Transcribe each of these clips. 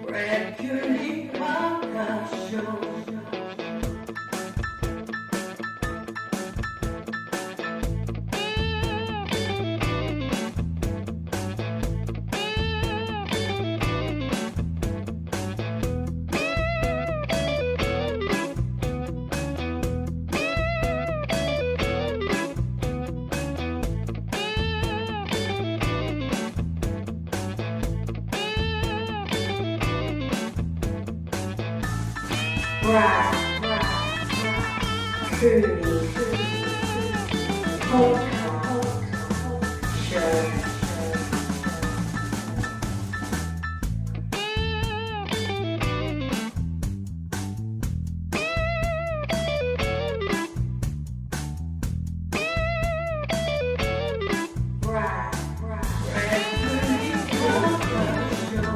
Brad Cooney podcast show. Brad Cooney podcast show. Brad Cooney podcast show.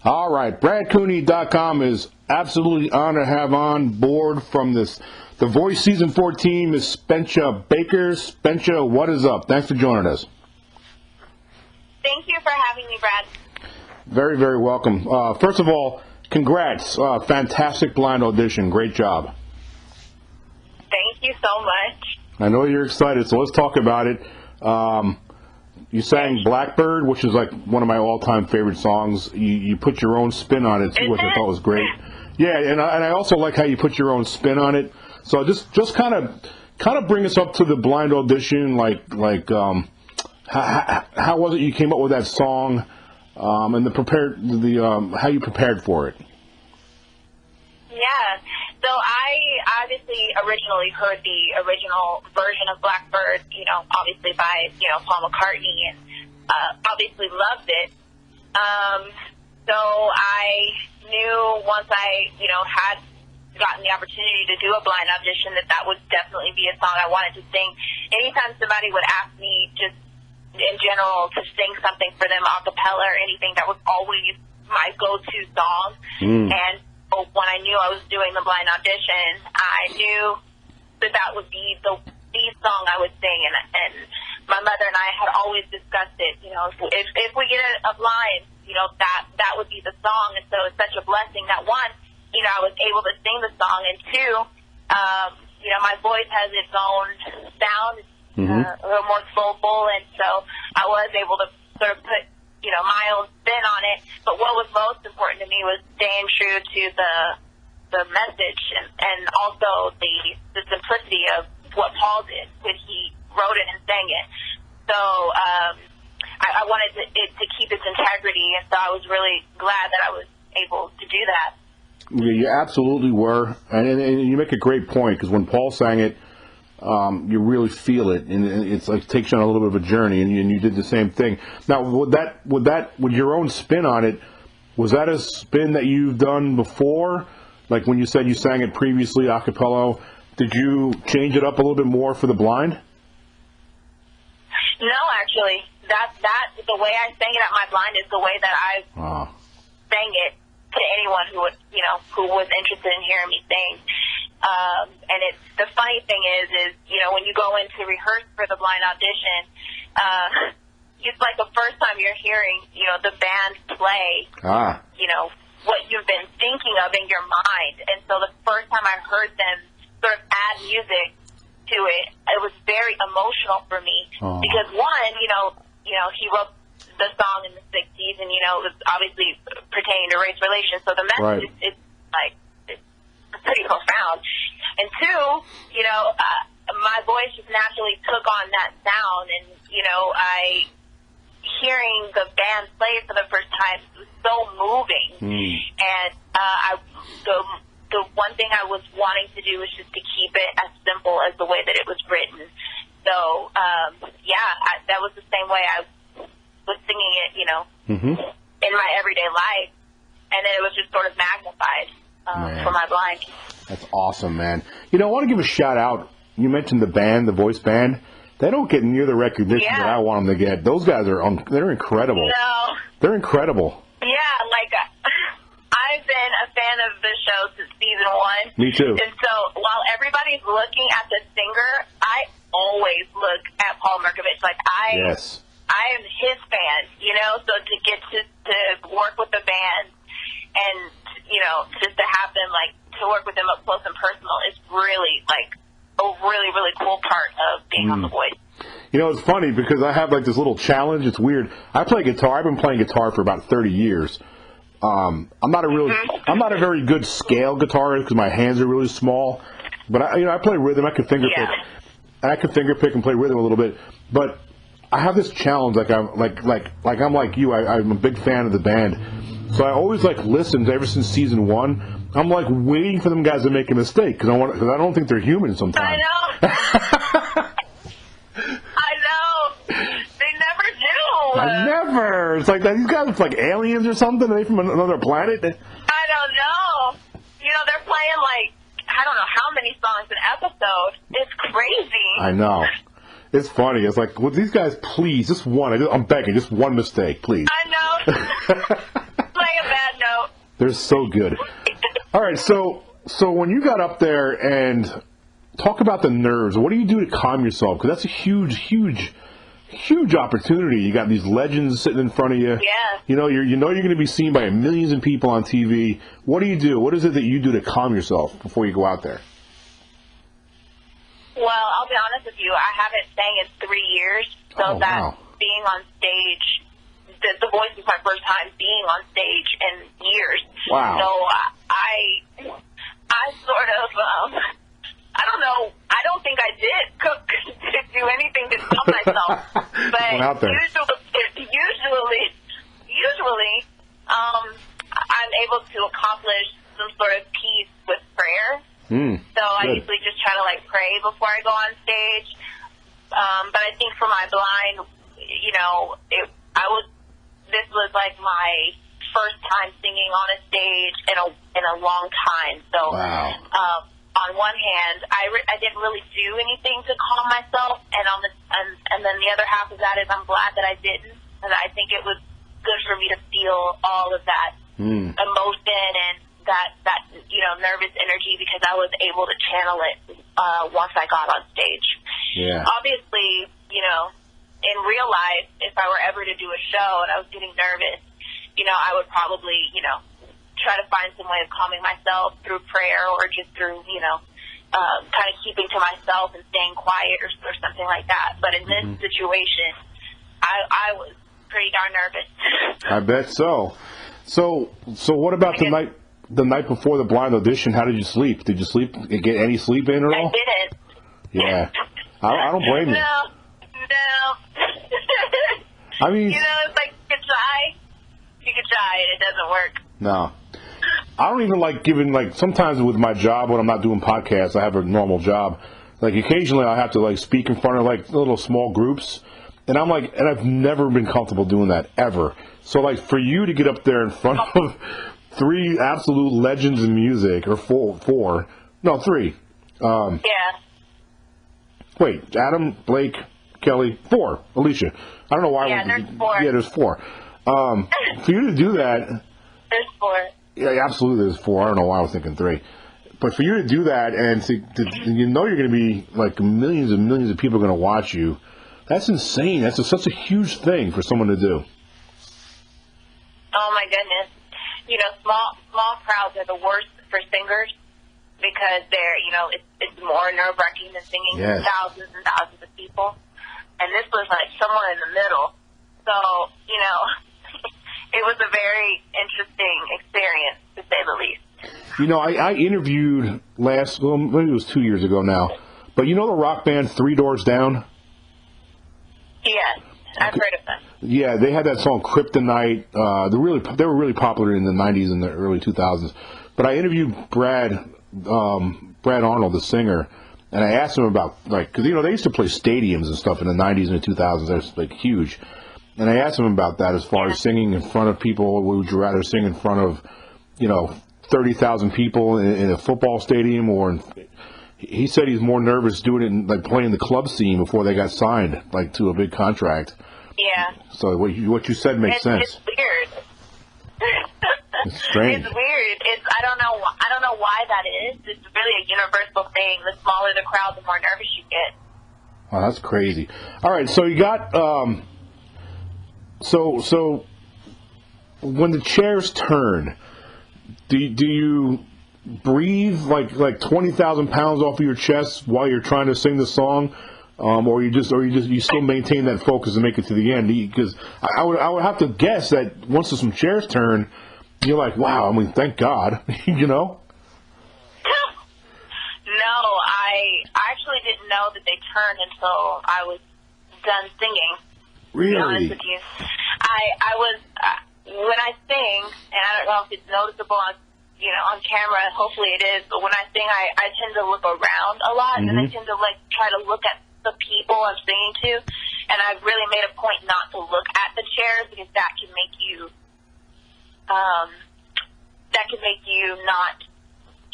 All right, BradCooney.com is absolutely honored to have on board from The Voice Season 14, Miss Spenhsa Baker. Spensha, what is up? Thanks for joining us. Thank you for having me, Brad. Very, very welcome. First of all, congrats. Fantastic blind audition. Great job. Thank you so much. I know you're excited, so let's talk about it. You sang Blackbird, which is like one of my all-time favorite songs. You put your own spin on it, which I thought was great. Yeah, and I also like how you put your own spin on it. So just kind of bring us up to the blind audition. How was it you came up with that song, and how you prepared for it? Yeah. So I obviously originally heard the original version of Blackbird, obviously by, Paul McCartney, and obviously loved it. So I knew once I, had gotten the opportunity to do a blind audition that would definitely be a song I wanted to sing. Anytime somebody would ask me just in general to sing something for them a cappella or anything, that was always my go-to song. And when I knew I was doing the blind audition, I knew that would be the song I would sing, and my mother and I had always discussed it. If we get a blind, that would be the song, and so it's such a blessing that one, I was able to sing the song, and two, my voice has its own sound, a little more soulful, and so I was able to sort of put my own spin on it. But what was most important to me was staying true to the message and also the simplicity of what Paul did when he wrote it and sang it. So I wanted it to keep its integrity, and so I was really glad that I was able to do that. Yeah, you absolutely were, and you make a great point, because when Paul sang it, you really feel it, and it's like takes you on a little bit of a journey, and you did the same thing. Now, with your own spin on it, was that a spin that you've done before? Like when you said you sang it previously a cappella, did you change it up a little bit more for the blind? No, actually, that the way I sang it at my blind is the way that I sang it to anyone who would, who was interested in hearing me sing. And the funny thing is, when you go in to rehearse for the blind audition, it's like the first time you're hearing, the band play, what you've been thinking of in your mind. And so the first time I heard them sort of add music to it, it was very emotional for me. Because one, he wrote the song in the 60s, and, it was obviously pertaining to race relations. So the message is pretty profound. And two, my voice just naturally took on that sound, and, hearing the band play for the first time was so moving. And the one thing I was wanting to do was just to keep it as simple as the way that it was written. So, that was the same way I was singing it, in my everyday life. And then it was just sort of magnified for my blind. That's awesome, man. I want to give a shout out. You mentioned the band, the voice band. They don't get near the recognition that I want them to get. Those guys they're incredible. No. They're incredible. Yeah, I've been a fan of the show since season 1. Me too. And so while everybody's looking at the singer, always look at Paul Markovich like I am his fan, you know. So to get to work with the band and just to have them to work with them up close and personal is really a really cool part of being on The Voice. You know, it's funny because I have this little challenge. It's weird. I play guitar. I've been playing guitar for about 30 years. I'm not a very good scale guitarist because my hands are really small. But I play rhythm. I can finger pick. I can finger pick and play rhythm a little bit. But I have this challenge. I'm like you. I'm a big fan of the band. So I always listened ever since season 1. I'm waiting for them guys to make a mistake because I don't think they're human sometimes. I know. I know. They never do. I never. It's these guys are aliens or something. Are they from another planet? I don't know. They're playing I don't know how many songs an episode. It's crazy. I know. It's funny. It's would these guys please, just one. I'm begging, just one mistake, please. I know. Playing a bad note. They're so good. All right, so when you got up there and talk about the nerves, what do you do to calm yourself? Because that's a huge opportunity. You got these legends sitting in front of you. Yeah. You're going to be seen by millions of people on TV. What do you do? What is it that you do to calm yourself before you go out there? Well, I'll be honest with you. I haven't sang in 3 years, so being on stage, the Voice was my first time being on stage in years. Wow. So I sort of, I don't know. I don't think I did cook to do anything to calm myself. But out there. usually, I'm able to accomplish some sort of peace with prayer. So I usually just try to pray before I go on stage. But I think for my blind, this was my first time singing on a stage in a long time. So on one hand, I didn't really do anything to calm myself, and then the other half of that is I'm glad that I didn't, and I think it was good for me to feel all of that emotion and that nervous energy because I was able to channel it once I got on stage. Yeah. Obviously, in real life, if I were ever to do a show and I was getting nervous, I would probably, try to find some way of calming myself through prayer or just through, kind of keeping to myself and staying quiet or something like that. But in this situation, I was pretty darn nervous. I bet so. So what about the night before the blind audition? How did you sleep? Did you get any sleep in at all? I didn't. Yeah. I don't blame you. No. I mean, it's you could try and it doesn't work. No. I don't even like giving, sometimes with my job when I'm not doing podcasts, I have a normal job. Occasionally I have to, speak in front of, little small groups. And I'm and I've never been comfortable doing that, ever. So, for you to get up there in front of 3 absolute legends in music, or 4. No, 3. Yeah. Wait, Adam, Blake, Kelly, 4. Alicia. I don't know why. Yeah, there's 4. Yeah, there's 4. For you to do that. There's 4. Yeah, absolutely, there's 4. I don't know why I was thinking 3. But for you to do that, and you're going to be, millions and millions of people are going to watch you, that's insane. That's such a huge thing for someone to do. Oh, my goodness. Small crowds are the worst for singers because they're, it's more nerve-wracking than singing to thousands and thousands of people. And this was, somewhere in the middle. So, it was a very interesting experience, to say the least. I interviewed maybe it was 2 years ago now, but the rock band 3 Doors Down? Yes, I've heard of them. Yeah, they had that song Kryptonite. They were really popular in the 90s and the early 2000s. But I interviewed Brad Arnold, the singer, and I asked him about, because, they used to play stadiums and stuff in the 90s and the 2000s. They were, huge. And I asked him about that as far as singing in front of people. Would you rather sing in front of, 30,000 people in a football stadium or he said he's more nervous doing it playing the club scene before they got signed to a big contract. Yeah. So what you said makes sense. It's weird. It's strange. It's weird. I don't know why that is. It's really a universal thing. The smaller the crowd, the more nervous you get. Oh, that's crazy. All right, so you got so when the chairs turn, do you breathe like 20,000 pounds off of your chest while you're trying to sing the song, or you still maintain that focus and make it to the end? Because I would have to guess that once some chairs turn, you're like, wow, I mean, thank God, you know. No, I actually didn't know that they turned until I was done singing. Really? To be honest with you, I was when I sing, and I don't know if it's noticeable on camera. Hopefully it is. But when I sing, I tend to look around a lot, and I tend to try to look at the people I'm singing to. And I've really made a point not to look at the chairs because that can make you not.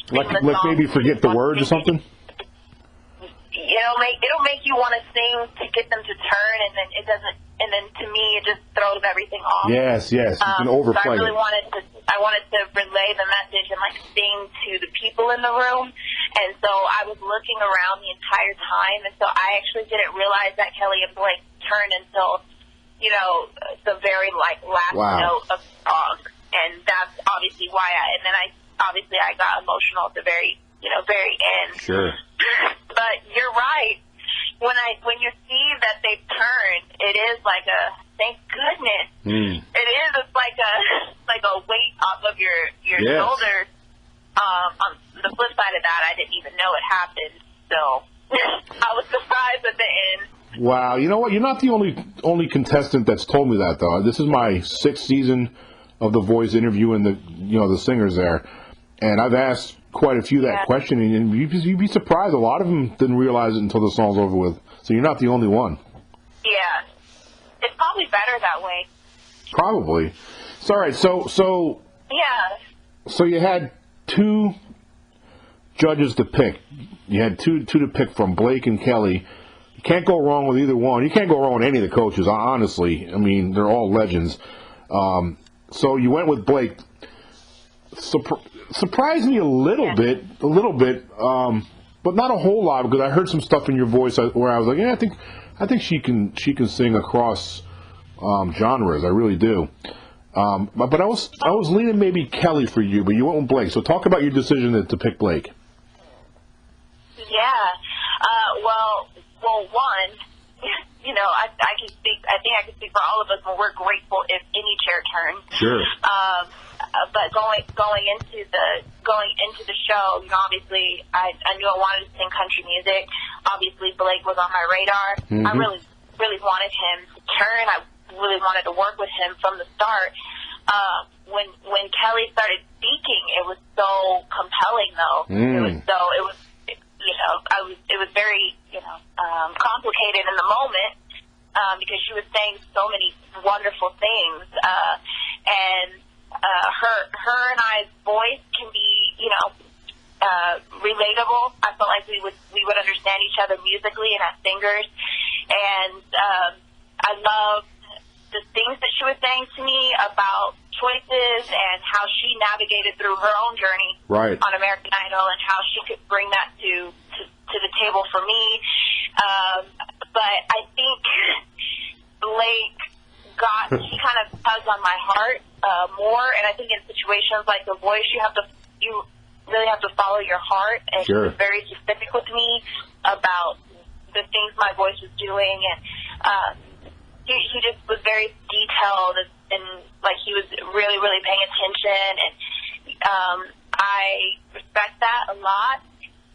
Like maybe forget the words or something? It'll make you want to sing to get them to turn, and then to me it just throws everything off. Yes, you can overplay so I really it. wanted to relay the message and sing to the people in the room, and so I was looking around the entire time, and so I actually didn't realize that Kelly and Blake turned until the very last note of the song, and that's obviously why I got emotional at the very end. Sure. But you're right. When you see that they've turned, it is like a thank goodness. It is. It's like a weight off of your shoulders. On the flip side of that, I didn't even know it happened. So I was surprised at the end. Wow. You know what? You're not the only contestant that's told me that, though. This is my 6th season of The Voice interviewing the singers there. And I've asked quite a few that question, and you'd be surprised. A lot of them didn't realize it until the song's over with. So you're not the only one. Yeah. It's probably better that way. Probably. So, all right. So yeah. So you had 2 judges to pick. You had two to pick from, Blake and Kelly. You can't go wrong with either one. You can't go wrong with any of the coaches, honestly. I mean, they're all legends. So you went with Blake. Surprised me a little bit, but not a whole lot, because I heard some stuff in your voice where I was like, yeah, I think she can sing across genres. I really do. But I was leaning maybe Kelly for you, but you went with Blake. So talk about your decision to pick Blake. Yeah. Well, one, I can speak. I think I can speak for all of us when we're grateful if any chair turns. Sure. But going into the show, obviously I knew I wanted to sing country music. Obviously Blake was on my radar. I really wanted him to turn. I really wanted to work with him from the start. When Kelly started speaking, it was so compelling, though. It was very complicated in the moment because she was saying so many wonderful things, and her and I's voice can be relatable. I felt like we would understand each other musically and as singers, and I loved the things that she was saying to me about choices and how she navigated through her own journey on American Idol, and how she could bring that to the table for me. But I think Blake she kind of tugs on my heart more, and I think in situations like The Voice, you really have to follow your heart, and he was very specific with me about the things my voice was doing, and he just was very detailed, and he was really, really paying attention, and I respect that a lot,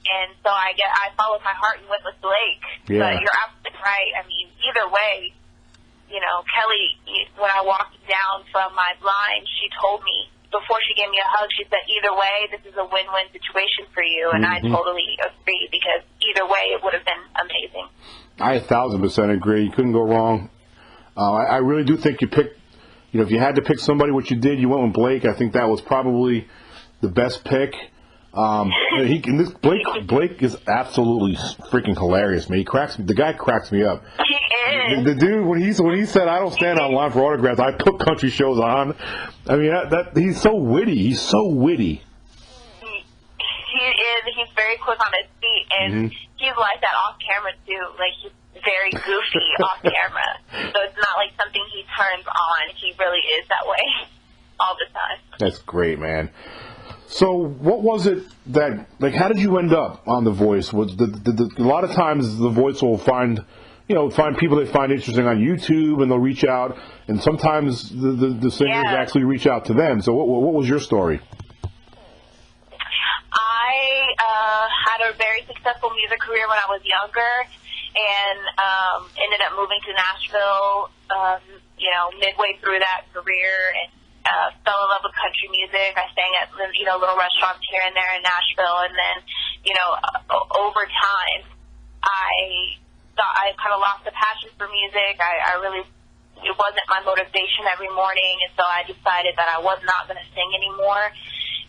and so I followed my heart and went with Blake. But you're absolutely right. I mean, either way, Kelly, when I walked down from my blind, she told me, before she gave me a hug, she said, either way, this is a win-win situation for you, and I totally agree, because either way, it would have been amazing. I 1,000% agree. You couldn't go wrong. I really do think you picked, if you had to pick somebody, what you did, you went with Blake. I think that was probably the best pick. Blake is absolutely freaking hilarious, man. The guy cracks me up. He is. The dude, when he said, I don't stand online for autographs, I put country shows on. I mean, he's so witty. He's so witty. He is. He's very quick on his feet, and he's like that off camera too. He's very goofy off camera. So it's not like something he turns on. He really is that way all the time. That's great, man. So what was it that, like, how did you end up on The Voice? Was a lot of times The Voice will find people they find interesting on YouTube, and they'll reach out, and sometimes the singers actually reach out to them. So what was your story? I had a very successful music career when I was younger, and ended up moving to Nashville, midway through that career, and fell in love with country music. I sang at, little restaurants here and there in Nashville, and then, over time, I kind of lost the passion for music. It wasn't my motivation every morning, and so I decided that I was not going to sing anymore.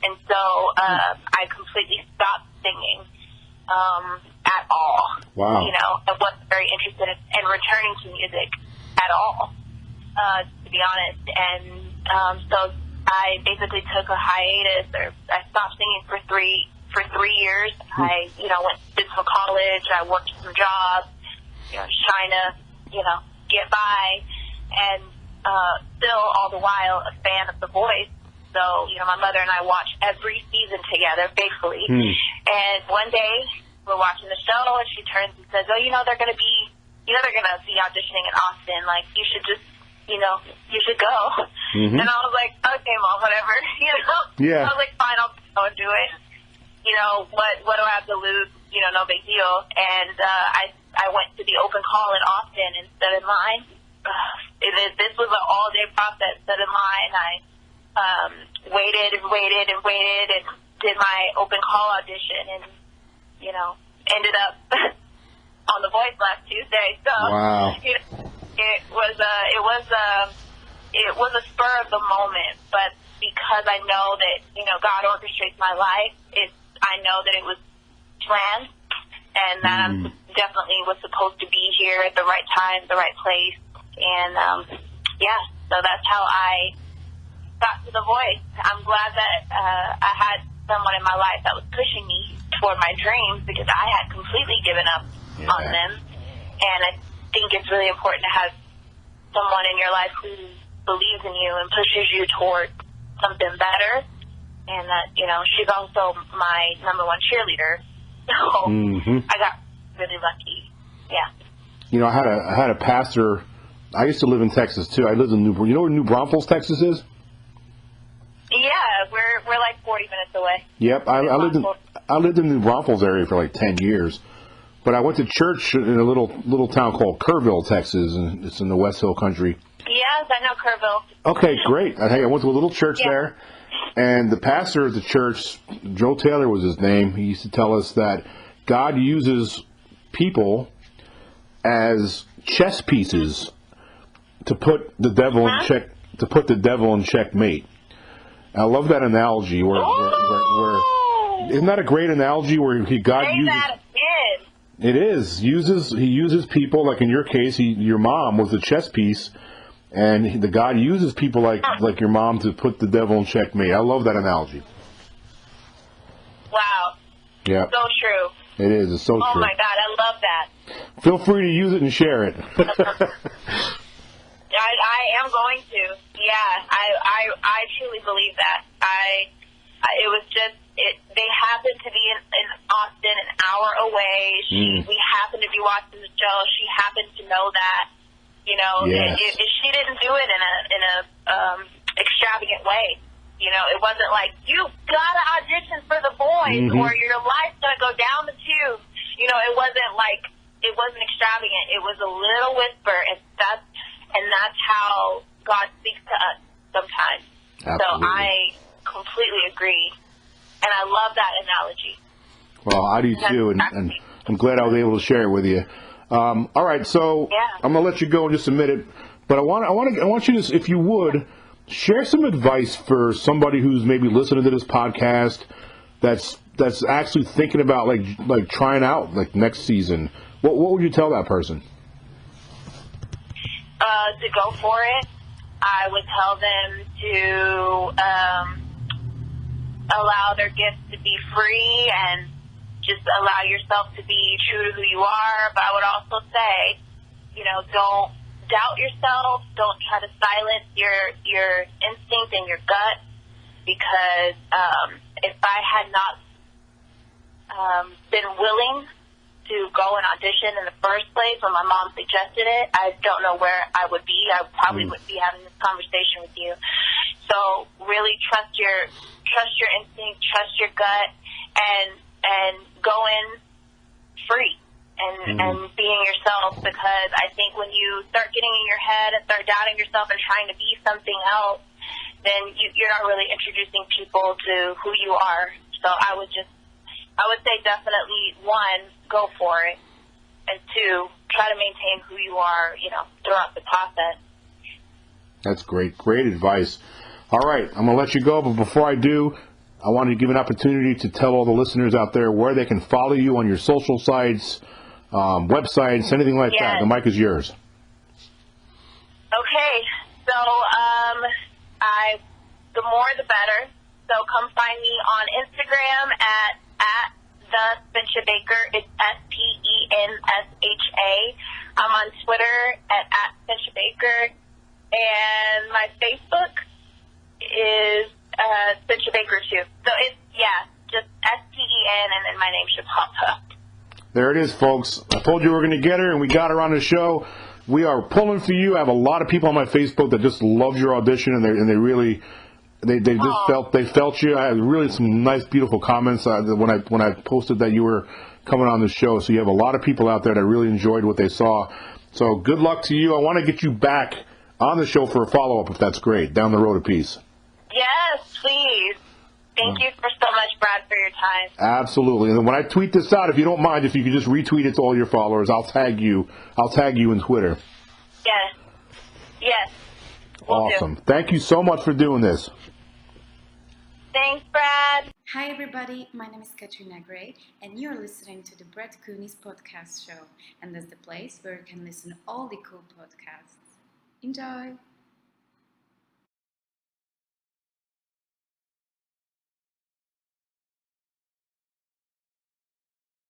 And so I completely stopped singing at all. Wow. I wasn't very interested in returning to music at all, to be honest. And so I basically took a hiatus, or I stopped singing for three years. I, did some college. I worked some jobs, trying to, get by, and still all the while a fan of The Voice. So, my mother and I watch every season together, faithfully. And one day, we're watching the show, and she turns and says, "Oh, they're going to be, they're going to be auditioning in Austin. Like, you should just, you should go." And I was like, "Okay, Mom, whatever." Yeah. I was like, "Fine, I'll go and do it. What do I have to lose? No big deal." And I went to the open call in Austin and stood in line. This was an all-day process. Stood in line. I waited and did my open call audition, and ended up on The Voice last Tuesday. So wow. It was a spur of the moment, but because I know that God orchestrates my life, I know that it was planned, and that I definitely was supposed to be here at the right time, the right place, and so that's how I got to The Voice. I'm glad that I had someone in my life that was pushing me toward my dreams, because I had completely given up on them. And I think it's really important to have someone in your life who believes in you and pushes you toward something better. And that, she's also my number one cheerleader. So I got really lucky. Yeah. I had a pastor. I used to live in Texas too. I lived in New. You know where New Braunfels, Texas is? Yeah, we're like 40 minutes away. Yep, I lived in New Braunfels area for like 10 years, but I went to church in a little town called Kerrville, Texas, and it's in the West Hill Country. Yes, I know Kerrville. Okay, great. I went to a little church there, and the pastor of the church, Joe Taylor was his name. He used to tell us that God uses people as chess pieces to put the devil in check. To put the devil in checkmate. I love that analogy. Where isn't that a great analogy? Where God uses that again. It is He uses people, like in your case, your mom was a chess piece, and the God uses people like your mom to put the devil in checkmate. I love that analogy. Wow. Yeah. So true. It is. It's so true. Oh my God, I love that. Feel free to use it and share it. I am going to. Yeah, I truly believe that. It was just they happened to be in Austin, an hour away. We happened to be watching the show. She happened to know that. Yes. She didn't do it in a extravagant way. It wasn't like, you gotta audition for The Voice or your life's gonna go down the tube. It wasn't extravagant. It was a little whisper, and that's how God speaks to us sometimes. Absolutely. So I completely agree, and I love that analogy. Well, I do too, and I'm glad I was able to share it with you. All right, so I'm gonna let you go in just a minute, but I want you to, if you would, share some advice for somebody who's maybe listening to this podcast that's actually thinking about like trying out like next season. What would you tell that person? To go for it. I would tell them to allow their gifts to be free and just allow yourself to be true to who you are. But I would also say don't doubt yourself. Don't try to silence your instinct and your gut, because if I had not been willing to go and audition in the first place when my mom suggested it, I don't know where I would be. I probably wouldn't be having this conversation with you. So really trust your instinct, trust your gut, and go in free and being yourself, because I think when you start getting in your head and start doubting yourself and trying to be something else, then you're not really introducing people to who you are. So I would say definitely, one, go for it, and two, try to maintain who you are, throughout the process. That's great. Great advice. All right, I'm going to let you go, but before I do, I want to give an opportunity to tell all the listeners out there where they can follow you on your social sites, websites, anything like that. The mic is yours. Okay, so the more the better. So come find me on Instagram at the Spenhsa Baker. It's SPENSHA. I'm on Twitter at Spensha Baker, and my Facebook is Spensha Baker too. So it's just SPEN, and then my name should pop up. There it is, folks. I told you we were going to get her, and we got her on the show. We are pulling for you. I have a lot of people on my Facebook that just loved your audition, and they really. They felt you. I had really some nice, beautiful comments when I posted that you were coming on the show. So you have a lot of people out there that really enjoyed what they saw. So good luck to you. I want to get you back on the show for a follow-up, if that's great, down the road a piece. Yes, please. Thank you so much, Brad, for your time. Absolutely. And when I tweet this out, if you don't mind, if you could just retweet it to all your followers, I'll tag you in Twitter. Yes. Awesome. Thank you so much for doing this. Thanks, Brad. Hi everybody, my name is Katrina Gray and you're listening to the Brad Cooney's podcast show, and that's the place where you can listen all the cool podcasts. Enjoy!